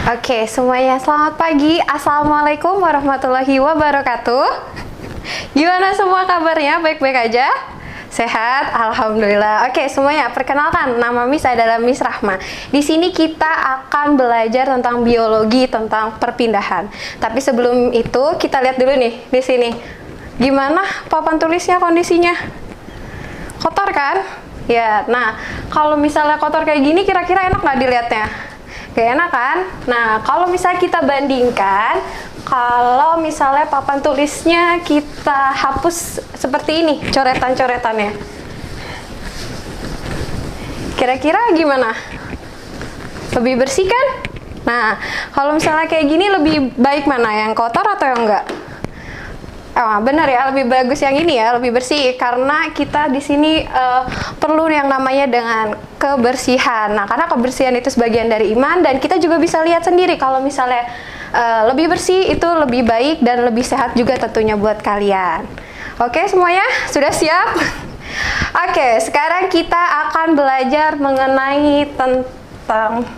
Oke, semuanya selamat pagi. Assalamualaikum warahmatullahi wabarakatuh. Gimana semua kabarnya? Baik-baik aja? Sehat? Alhamdulillah. Oke, semuanya perkenalkan, nama Miss adalah Miss Rahma. Di sini kita akan belajar tentang biologi, tentang perpindahan. Tapi sebelum itu, kita lihat dulu nih di sini. Gimana papan tulisnya kondisinya? Kotor kan? Ya, nah kalau misalnya kotor kayak gini, kira-kira enak nggak dilihatnya? Gak enak kan? Nah, kalau misalnya kita bandingkan, kalau misalnya papan tulisnya kita hapus seperti ini, coretan-coretannya. Kira-kira gimana? Lebih bersih kan? Nah, kalau misalnya kayak gini lebih baik mana? Yang kotor atau yang enggak? Benar ya, lebih bagus yang ini ya, lebih bersih karena kita di sini perlu yang namanya dengan kebersihan. Nah, karena kebersihan itu sebagian dari iman dan kita juga bisa lihat sendiri kalau misalnya lebih bersih itu lebih baik dan lebih sehat juga tentunya buat kalian. Oke, semuanya sudah siap? Oke, sekarang kita akan belajar mengenai tentang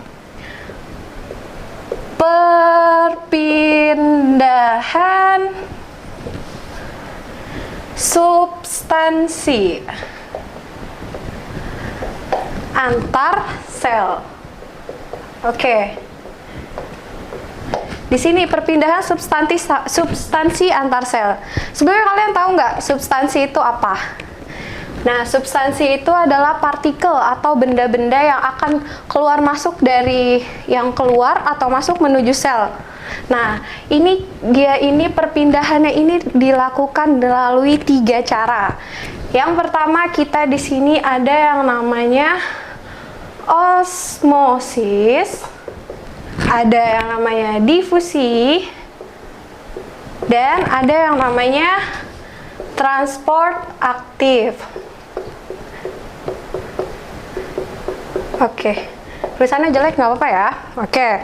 perpindahan substansi antar sel. Oke. Di sini perpindahan substansi antar sel. Sebenarnya kalian tahu nggak substansi itu apa? Nah, substansi itu adalah partikel atau benda-benda yang akan keluar masuk dari yang keluar atau masuk menuju sel. Nah, ini perpindahannya ini dilakukan melalui 3 cara. Yang pertama kita di sini ada yang namanya osmosis, ada yang namanya difusi, dan ada yang namanya transport aktif. Oke, tulisannya jelek nggak apa-apa ya. Oke.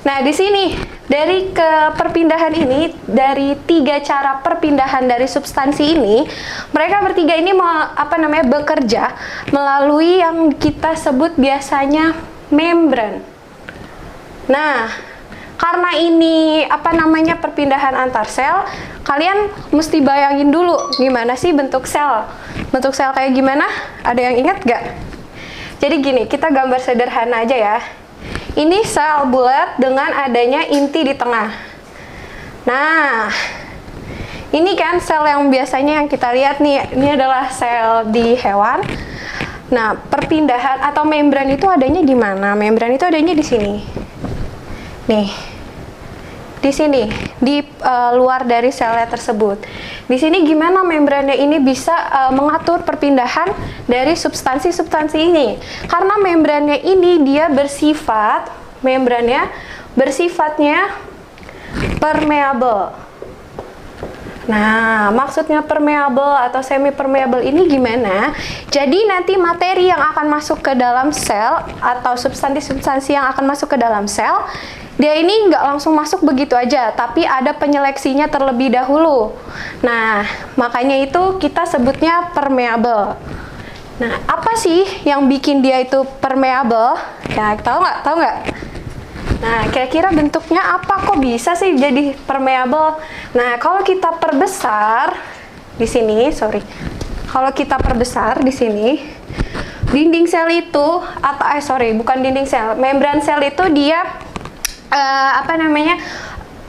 Nah, di sini dari perpindahan ini, dari 3 cara perpindahan dari substansi ini, mereka bertiga ini bekerja melalui yang kita sebut biasanya membran. Nah, karena ini perpindahan antar sel, kalian mesti bayangin dulu gimana sih bentuk sel. Bentuk sel kayak gimana? Ada yang ingat gak? Jadi gini, kita gambar sederhana aja ya. Ini sel bulat dengan adanya inti di tengah. Nah, ini kan sel yang biasanya yang kita lihat nih, ini adalah sel di hewan. Nah, perpindahan atau membran itu adanya di mana? Membran itu adanya di sini. Nih, di sini, di luar dari selnya tersebut. Di sini gimana membrannya ini bisa mengatur perpindahan dari substansi-substansi ini? Karena membrannya ini dia bersifatnya permeable. Nah, maksudnya permeable atau semi permeable ini gimana? Jadi nanti materi yang akan masuk ke dalam sel atau substansi-substansi yang akan masuk ke dalam sel, dia ini nggak langsung masuk begitu aja, tapi ada penyeleksinya terlebih dahulu. Nah, makanya itu kita sebutnya permeable. Nah, apa sih yang bikin dia itu permeable? Ya, tahu nggak? Nah, kira-kira bentuknya apa? Kok bisa sih jadi permeable? Nah, kalau kita perbesar di sini, kalau kita perbesar di sini, dinding sel itu bukan dinding sel, membran sel itu dia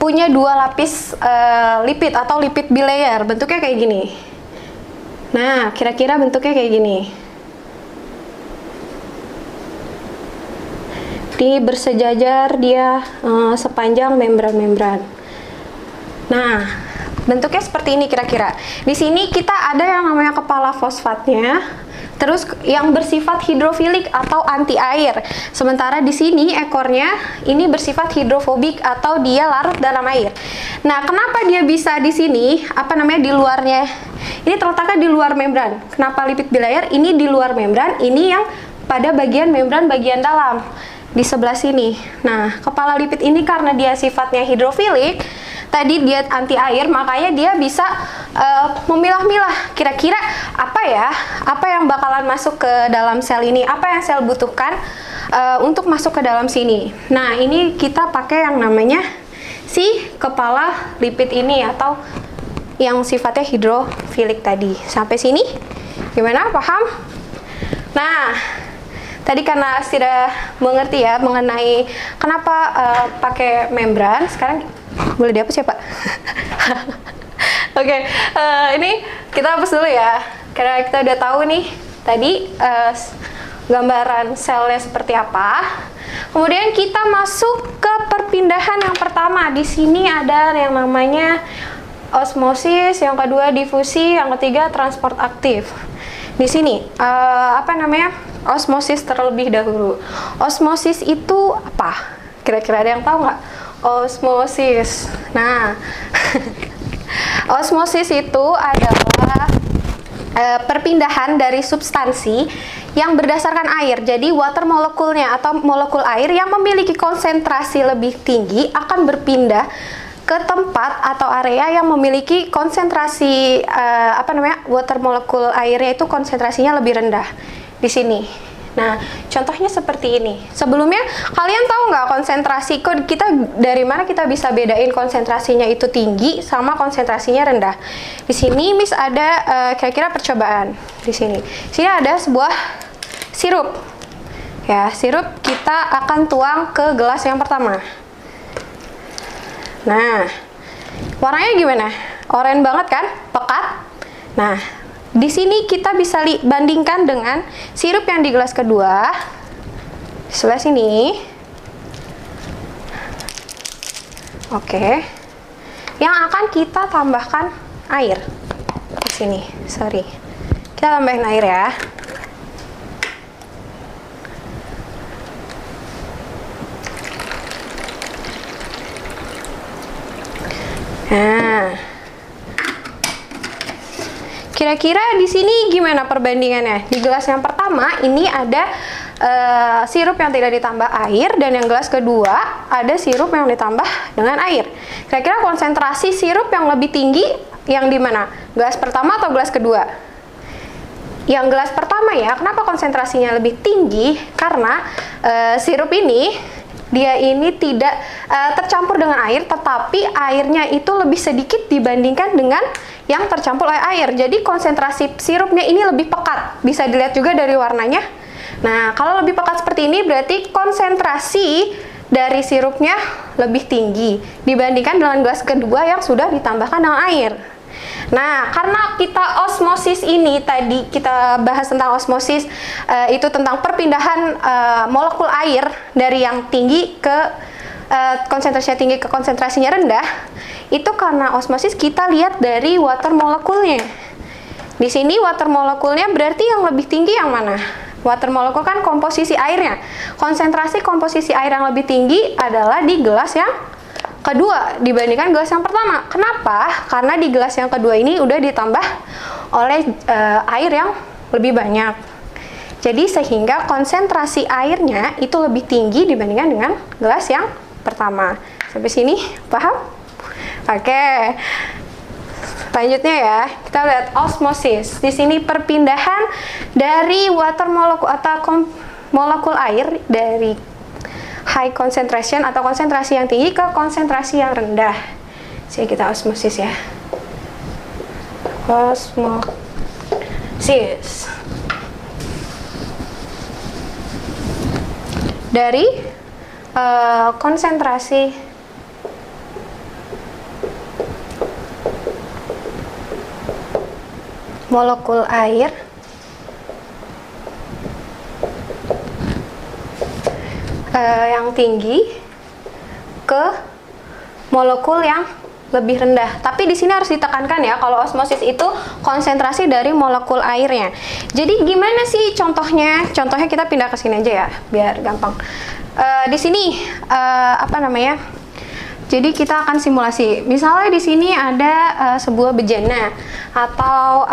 punya 2 lapis lipid atau lipid bilayer, bentuknya kayak gini. Nah, kira-kira bentuknya kayak gini. Ini bersejajar dia sepanjang membran-membran. Nah, bentuknya seperti ini kira-kira. Di sini kita ada yang namanya kepala fosfatnya. Terus yang bersifat hidrofilik atau anti air. Sementara di sini ekornya ini bersifat hidrofobik atau dia larut dalam air. Nah, kenapa dia bisa di sini? Di luarnya. Ini terletaknya di luar membran. Kenapa lipid bilayer? Ini di luar membran, ini yang pada bagian membran bagian dalam. Di sebelah sini. Nah, kepala lipid ini karena dia sifatnya hidrofilik, tadi dia anti air, makanya dia bisa memilah-milah kira-kira apa yang bakalan masuk ke dalam sel ini, apa yang sel butuhkan, untuk masuk ke dalam sini. Nah, ini kita pakai yang namanya si kepala lipid ini atau yang sifatnya hidrofilik tadi. Sampai sini gimana, paham? Nah, tadi karena sudah mengerti ya mengenai kenapa pakai membran, sekarang boleh dihapus ya Pak? Oke, ini kita hapus dulu ya, karena kita udah tahu nih tadi gambaran selnya seperti apa. Kemudian kita masuk ke perpindahan yang pertama. Di sini ada yang namanya osmosis, yang kedua difusi, yang ketiga transport aktif. Di sini osmosis terlebih dahulu. Osmosis itu apa? Kira-kira ada yang tahu nggak? Osmosis. Nah, osmosis itu adalah perpindahan dari substansi yang berdasarkan air. Jadi water molekulnya atau molekul air yang memiliki konsentrasi lebih tinggi akan berpindah ke tempat atau area yang memiliki konsentrasi water molekul airnya itu konsentrasinya lebih rendah di sini. Nah, contohnya seperti ini. Sebelumnya kalian tahu nggak konsentrasi kita dari mana kita bisa bedain konsentrasinya itu tinggi sama konsentrasinya rendah? Di sini Miss ada kira-kira percobaan di sini. Sini ada sebuah sirup. Ya, sirup kita akan tuang ke gelas yang pertama. Nah, warnanya gimana? Oranye banget kan? Pekat. Nah, di sini kita bisa bandingkan dengan sirup yang di gelas kedua. Di sebelah sini. Oke. Yang akan kita tambahkan air. Di sini, sorry. Kita tambahin air ya. Nah, kira-kira di sini gimana perbandingannya? Di gelas yang pertama ini ada sirup yang tidak ditambah air, dan yang gelas kedua ada sirup yang ditambah dengan air. Kira-kira konsentrasi sirup yang lebih tinggi yang di mana? Gelas pertama atau gelas kedua? Yang gelas pertama ya. Kenapa konsentrasinya lebih tinggi? Karena sirup ini dia ini tidak tercampur dengan air, tetapi airnya itu lebih sedikit dibandingkan dengan yang tercampur oleh air. Jadi konsentrasi sirupnya ini lebih pekat. Bisa dilihat juga dari warnanya. Nah, kalau lebih pekat seperti ini berarti konsentrasi dari sirupnya lebih tinggi dibandingkan dengan gelas kedua yang sudah ditambahkan dengan air. Nah, karena kita osmosis ini tadi kita bahas tentang osmosis, itu tentang perpindahan molekul air dari yang tinggi ke konsentrasinya tinggi ke konsentrasinya rendah. Itu karena osmosis kita lihat dari water molekulnya. Di sini water molekulnya berarti yang lebih tinggi yang mana? Water molekul kan komposisi airnya. Konsentrasi komposisi air yang lebih tinggi adalah di gelas yang kedua dibandingkan gelas yang pertama. Kenapa? Karena di gelas yang kedua ini udah ditambah oleh air yang lebih banyak. Jadi sehingga konsentrasi airnya itu lebih tinggi dibandingkan dengan gelas yang pertama. Sampai sini paham? Oke. Selanjutnya ya, kita lihat osmosis. Di sini perpindahan dari water molekul atau molekul air dari high concentration atau konsentrasi yang tinggi ke konsentrasi yang rendah. Jadi kita osmosis ya. Osmosis. Dari konsentrasi molekul air yang tinggi ke molekul yang lebih rendah. Tapi di sini harus ditekankan ya, kalau osmosis itu konsentrasi dari molekul airnya. Jadi gimana sih contohnya? Contohnya kita pindah ke sini aja ya, biar gampang. Di sini jadi kita akan simulasi. Misalnya di sini ada sebuah bejana atau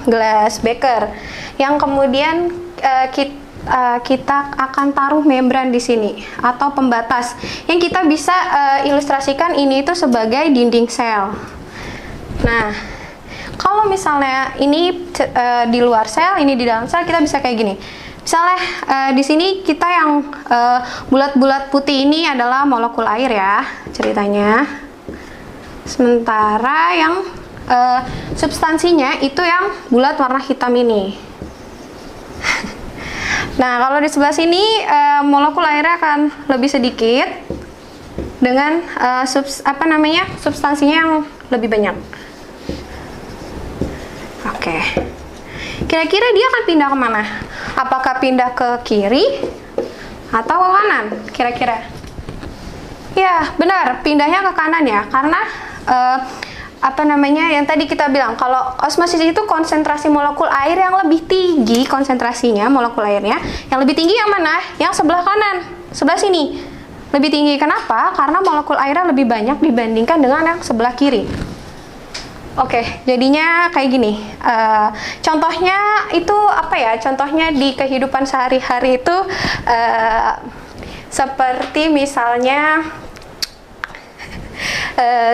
gelas beker yang kemudian kita akan taruh membran di sini atau pembatas yang kita bisa ilustrasikan ini itu sebagai dinding sel. Nah, kalau misalnya ini di luar sel, ini di dalam sel, kita bisa kayak gini. Misalnya di sini kita yang bulat-bulat putih ini adalah molekul air ya ceritanya. Sementara yang substansinya itu yang bulat warna hitam ini. Nah, kalau di sebelah sini molekul airnya akan lebih sedikit dengan substansinya yang lebih banyak. Oke. Kira-kira dia akan pindah kemana? Apakah pindah ke kiri atau ke kanan? Kira-kira? Ya, benar. Pindahnya ke kanan ya, karena yang tadi kita bilang, kalau osmosis itu konsentrasi molekul air yang lebih tinggi, konsentrasinya molekul airnya yang lebih tinggi yang mana? Yang sebelah kanan, sebelah sini lebih tinggi. Kenapa? Karena molekul airnya lebih banyak dibandingkan dengan yang sebelah kiri. Oke, jadinya kayak gini. Contohnya itu apa ya? Contohnya di kehidupan sehari-hari itu seperti misalnya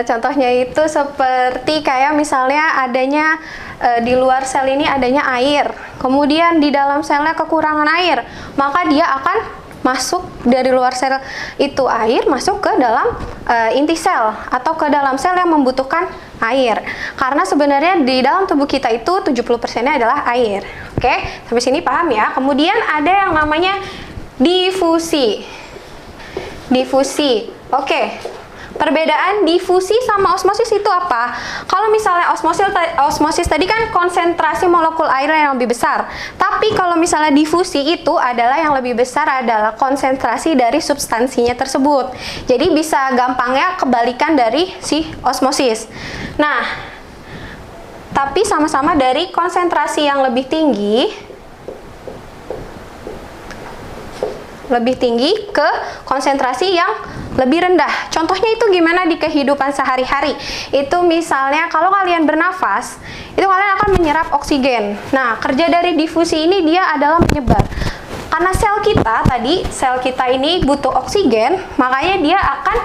contohnya itu seperti kayak misalnya adanya di luar sel ini adanya air, kemudian di dalam selnya kekurangan air, maka dia akan masuk dari luar sel itu air masuk ke dalam inti sel atau ke dalam sel yang membutuhkan air. Karena sebenarnya di dalam tubuh kita itu 70%-nya adalah air. Oke, sampai sini paham ya? Kemudian ada yang namanya difusi. Difusi. Oke. Perbedaan difusi sama osmosis itu apa? Kalau misalnya osmosis tadi kan konsentrasi molekul air yang lebih besar. Tapi kalau misalnya difusi itu adalah yang lebih besar adalah konsentrasi dari substansinya tersebut. Jadi bisa gampangnya kebalikan dari si osmosis. Nah, tapi sama-sama dari konsentrasi yang lebih tinggi ke konsentrasi yang lebih rendah. Contohnya itu gimana di kehidupan sehari-hari? Itu misalnya kalau kalian bernafas, itu kalian akan menyerap oksigen. Nah, kerja dari difusi ini dia adalah menyebar. Karena sel kita ini butuh oksigen, makanya dia akan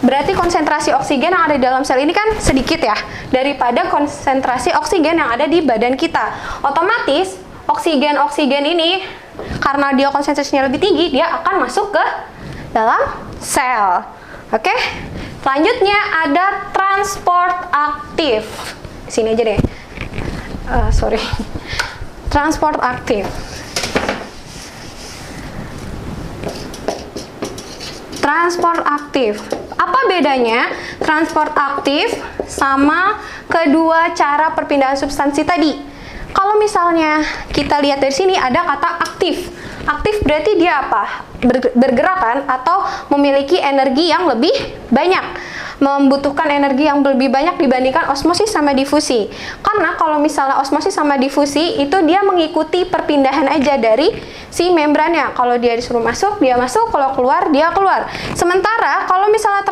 berarti konsentrasi oksigen yang ada di dalam sel ini kan sedikit ya daripada konsentrasi oksigen yang ada di badan kita. Otomatis oksigen ini karena dia konsentrasinya lebih tinggi, dia akan masuk ke dalam sel. Oke, selanjutnya ada transport aktif. Sini aja deh. Transport aktif. Transport aktif. Apa bedanya transport aktif sama kedua cara perpindahan substansi tadi? Kalau misalnya kita lihat dari sini ada kata aktif. Aktif berarti dia apa? Bergerakan atau memiliki energi yang lebih banyak. Membutuhkan energi yang lebih banyak dibandingkan osmosis sama difusi. Karena kalau misalnya osmosis sama difusi itu dia mengikuti perpindahan aja dari si membrannya. Kalau dia disuruh masuk, dia masuk. Kalau keluar, dia keluar. Sementara kalau misalnya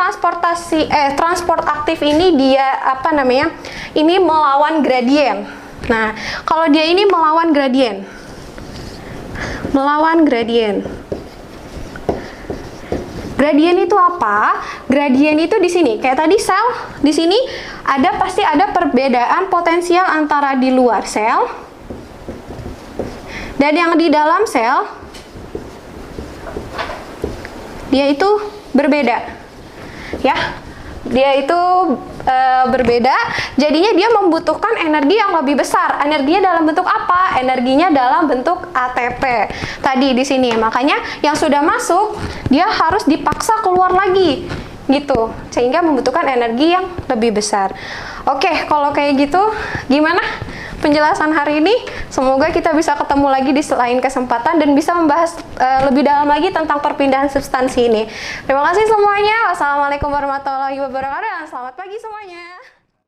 transport aktif ini dia ini melawan gradien. Nah, kalau dia ini melawan gradien. Gradien itu apa? Gradien itu di sini. Kayak tadi sel, di sini pasti ada perbedaan potensial antara di luar sel dan yang di dalam sel. Dia itu berbeda. Ya. Dia itu berbeda, jadinya dia membutuhkan energi yang lebih besar. Energinya dalam bentuk apa? Energinya dalam bentuk ATP. Tadi di sini, makanya yang sudah masuk dia harus dipaksa keluar lagi, gitu. Sehingga membutuhkan energi yang lebih besar. Oke, kalau kayak gitu, gimana penjelasan hari ini? Semoga kita bisa ketemu lagi di lain kesempatan dan bisa membahas lebih dalam lagi tentang perpindahan substansi ini. Terima kasih semuanya. Wassalamualaikum warahmatullahi wabarakatuh dan selamat pagi semuanya.